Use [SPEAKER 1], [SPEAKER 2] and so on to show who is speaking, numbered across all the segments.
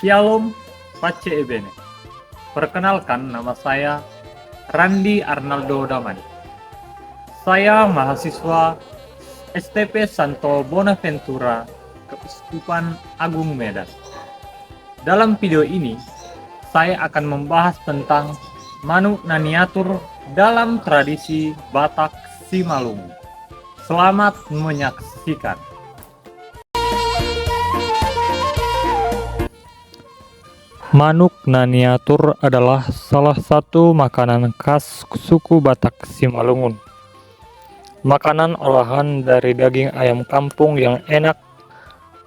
[SPEAKER 1] Shalom, Pace Ebene. Perkenalkan, nama saya Randi Arnaldo Damani. Saya mahasiswa STP Santo Bonaventura, Keuskupan Agung Medan. Dalam video ini, saya akan membahas tentang Manuk Naniatur dalam tradisi Batak Simalungun. Selamat menyaksikan. Manuk Naniatur adalah salah satu makanan khas suku Batak Simalungun. Makanan olahan dari daging ayam kampung yang enak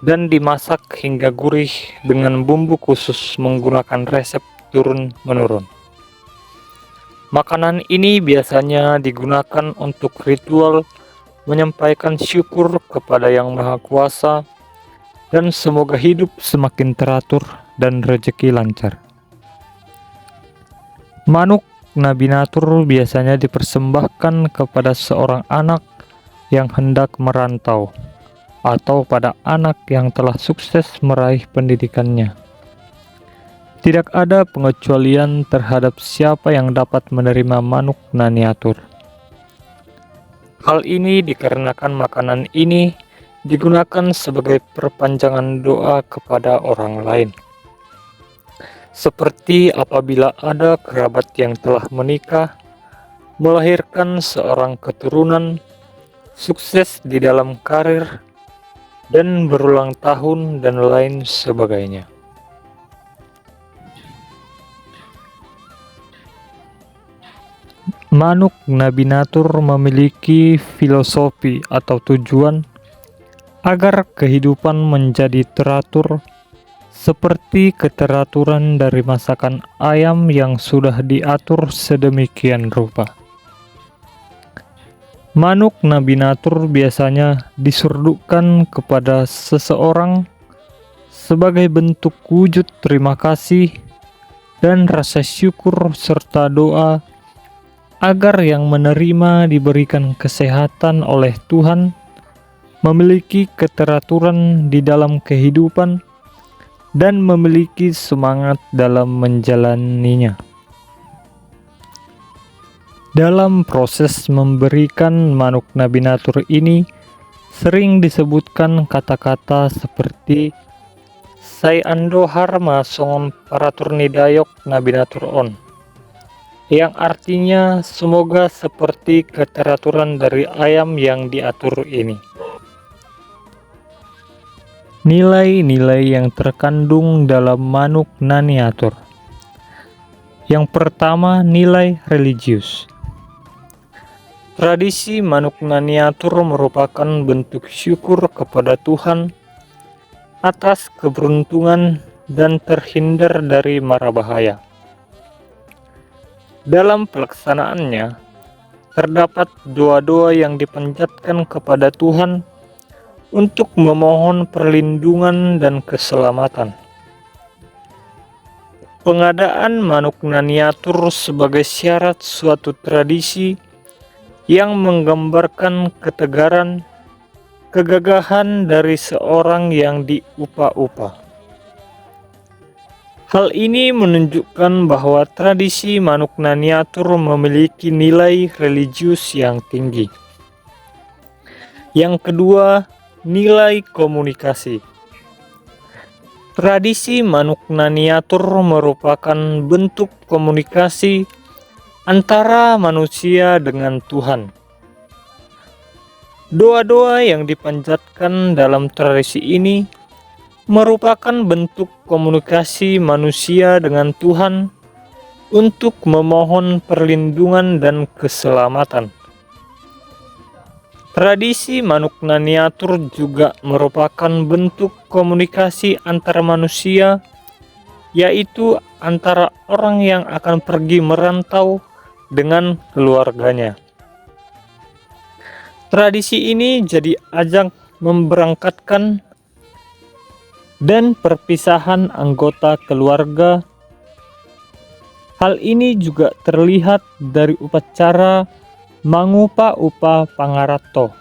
[SPEAKER 1] dan dimasak hingga gurih dengan bumbu khusus menggunakan resep turun-menurun. Makanan ini biasanya digunakan untuk ritual menyampaikan syukur kepada Yang Maha Kuasa dan semoga hidup semakin teratur dan rezeki lancar. Manuk Nabinatur biasanya dipersembahkan kepada seorang anak yang hendak merantau atau pada anak yang telah sukses meraih pendidikannya. Tidak ada pengecualian terhadap siapa yang dapat menerima manuk Naniatur. Hal ini dikarenakan makanan ini digunakan sebagai perpanjangan doa kepada orang lain. Seperti apabila ada kerabat yang telah menikah, melahirkan seorang keturunan, sukses di dalam karir, dan berulang tahun dan lain sebagainya. Manuk Nabinatur memiliki filosofi atau tujuan agar kehidupan menjadi teratur, seperti keteraturan dari masakan ayam yang sudah diatur sedemikian rupa. Manuk Nabinatur biasanya disurdukan kepada seseorang sebagai bentuk wujud terima kasih dan rasa syukur serta doa agar yang menerima diberikan kesehatan oleh Tuhan, memiliki keteraturan di dalam kehidupan, dan memiliki semangat dalam menjalaninya. Dalam proses memberikan manuk Nabinatur ini, sering disebutkan kata-kata seperti Sai ando harma songon paratur nidayok Nabinatur on, yang artinya semoga seperti keteraturan dari ayam yang diatur ini. Nilai-nilai yang terkandung dalam manuk Naniatur. Yang pertama, nilai religius. Tradisi manuk Naniatur merupakan bentuk syukur kepada Tuhan atas keberuntungan dan terhindar dari mara bahaya. Dalam pelaksanaannya, terdapat doa-doa yang dipanjatkan kepada Tuhan untuk memohon perlindungan dan keselamatan. Pengadaan manuk Naniatur sebagai syarat suatu tradisi yang menggambarkan ketegaran, kegagahan dari seorang yang diupa-upa. Hal ini menunjukkan bahwa tradisi manuk Naniatur memiliki nilai religius yang tinggi. Yang kedua, nilai komunikasi. Tradisi manuk Naniatur merupakan bentuk komunikasi antara manusia dengan Tuhan. Doa-doa yang dipanjatkan dalam tradisi ini merupakan bentuk komunikasi manusia dengan Tuhan untuk memohon perlindungan dan keselamatan. Tradisi manuk Naniatur juga merupakan bentuk komunikasi antar manusia, yaitu antara orang yang akan pergi merantau dengan keluarganya. Tradisi ini jadi ajang memberangkatkan dan perpisahan anggota keluarga. Hal ini juga terlihat dari upacara Mangupa Upa Pangarato,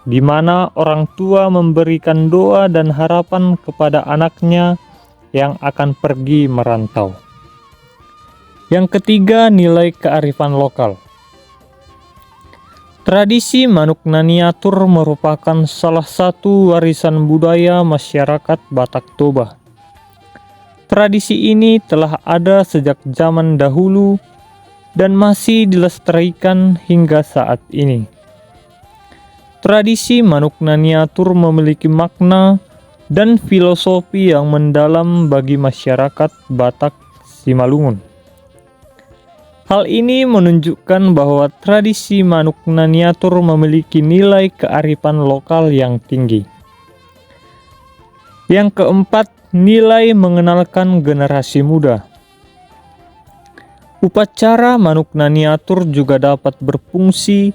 [SPEAKER 1] di mana orang tua memberikan doa dan harapan kepada anaknya yang akan pergi merantau. Yang ketiga, nilai kearifan lokal. Tradisi Manuk Naniatur merupakan salah satu warisan budaya masyarakat Batak Toba. Tradisi ini telah ada sejak zaman dahulu dan masih dilestarikan hingga saat ini. Tradisi Manuk Naniatur memiliki makna dan filosofi yang mendalam bagi masyarakat Batak Simalungun. Hal ini menunjukkan bahwa tradisi Manuk Naniatur memiliki nilai kearifan lokal yang tinggi. Yang keempat, nilai mengenalkan generasi muda. Upacara Manuk Naniatur juga dapat berfungsi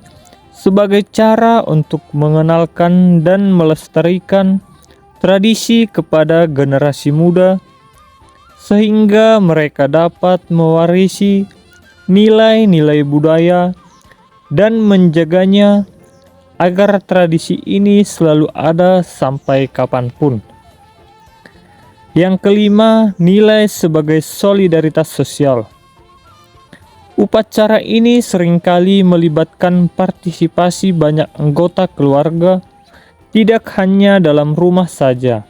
[SPEAKER 1] sebagai cara untuk mengenalkan dan melestarikan tradisi kepada generasi muda, sehingga mereka dapat mewarisi nilai-nilai budaya dan menjaganya agar tradisi ini selalu ada sampai kapanpun. Yang kelima, nilai sebagai solidaritas sosial. Upacara ini seringkali melibatkan partisipasi banyak anggota keluarga, tidak hanya dalam rumah saja,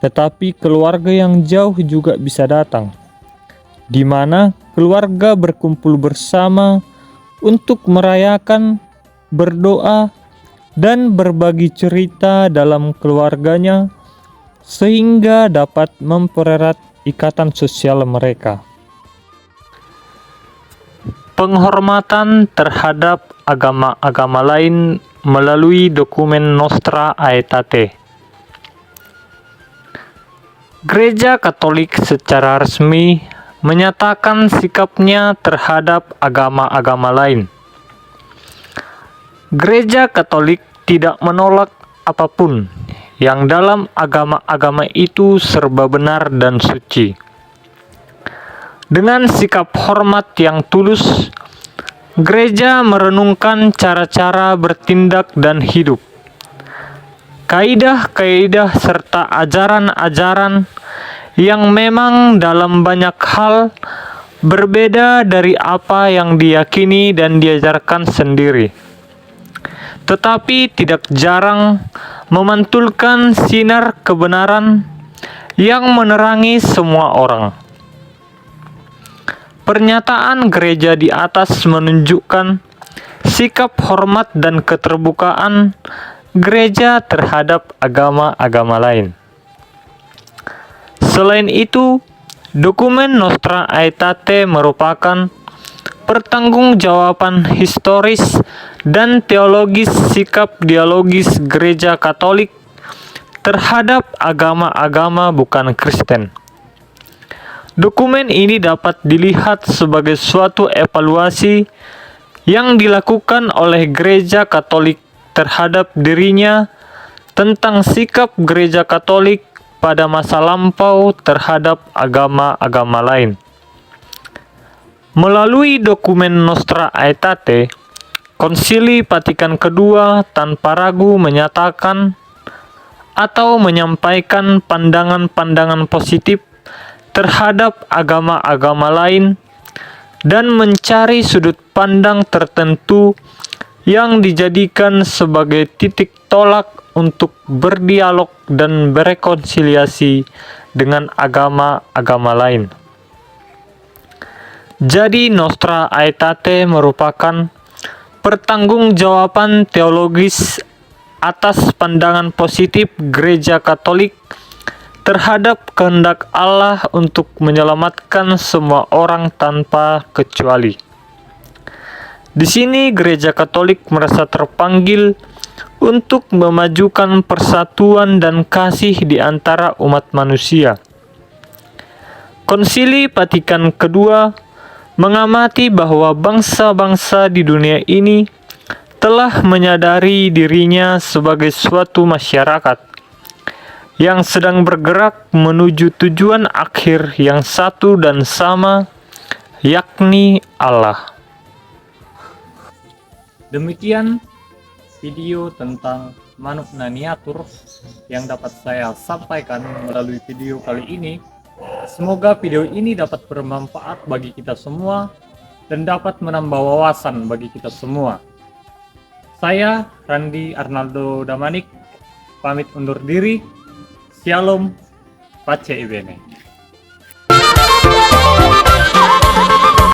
[SPEAKER 1] tetapi keluarga yang jauh juga bisa datang, di mana keluarga berkumpul bersama untuk merayakan, berdoa, dan berbagi cerita dalam keluarganya, sehingga dapat mempererat ikatan sosial mereka. Penghormatan terhadap agama-agama lain melalui dokumen Nostra Aetate. Gereja Katolik secara resmi menyatakan sikapnya terhadap agama-agama lain. Gereja Katolik tidak menolak apapun yang dalam agama-agama itu serba benar dan suci. Dengan sikap hormat yang tulus, gereja merenungkan cara-cara bertindak dan hidup, kaidah-kaidah serta ajaran-ajaran yang memang dalam banyak hal berbeda dari apa yang diyakini dan diajarkan sendiri, tetapi tidak jarang memantulkan sinar kebenaran yang menerangi semua orang. Pernyataan gereja di atas menunjukkan sikap hormat dan keterbukaan gereja terhadap agama-agama lain. Selain itu, dokumen Nostra Aetate merupakan pertanggungjawaban historis dan teologis sikap dialogis Gereja Katolik terhadap agama-agama bukan Kristen. Dokumen ini dapat dilihat sebagai suatu evaluasi yang dilakukan oleh Gereja Katolik terhadap dirinya tentang sikap Gereja Katolik pada masa lampau terhadap agama-agama lain. Melalui dokumen Nostra Aetate, Konsili Vatikan II tanpa ragu menyatakan atau menyampaikan pandangan-pandangan positif terhadap agama-agama lain dan mencari sudut pandang tertentu yang dijadikan sebagai titik tolak untuk berdialog dan berrekonsiliasi dengan agama-agama lain. Jadi Nostra Aetate merupakan pertanggungjawaban teologis atas pandangan positif Gereja Katolik terhadap kehendak Allah untuk menyelamatkan semua orang tanpa kecuali. Di sini Gereja Katolik merasa terpanggil untuk memajukan persatuan dan kasih di antara umat manusia. Konsili Vatikan II mengamati bahwa bangsa-bangsa di dunia ini telah menyadari dirinya sebagai suatu masyarakat yang sedang bergerak menuju tujuan akhir yang satu dan sama, yakni Allah. Demikian video tentang Manuk Naniatur yang dapat saya sampaikan melalui video kali ini. Semoga video ini dapat bermanfaat bagi kita semua dan dapat menambah wawasan bagi kita semua. Saya Randi Arnaldo Damanik pamit undur diri. Shalom, Pace Ibene.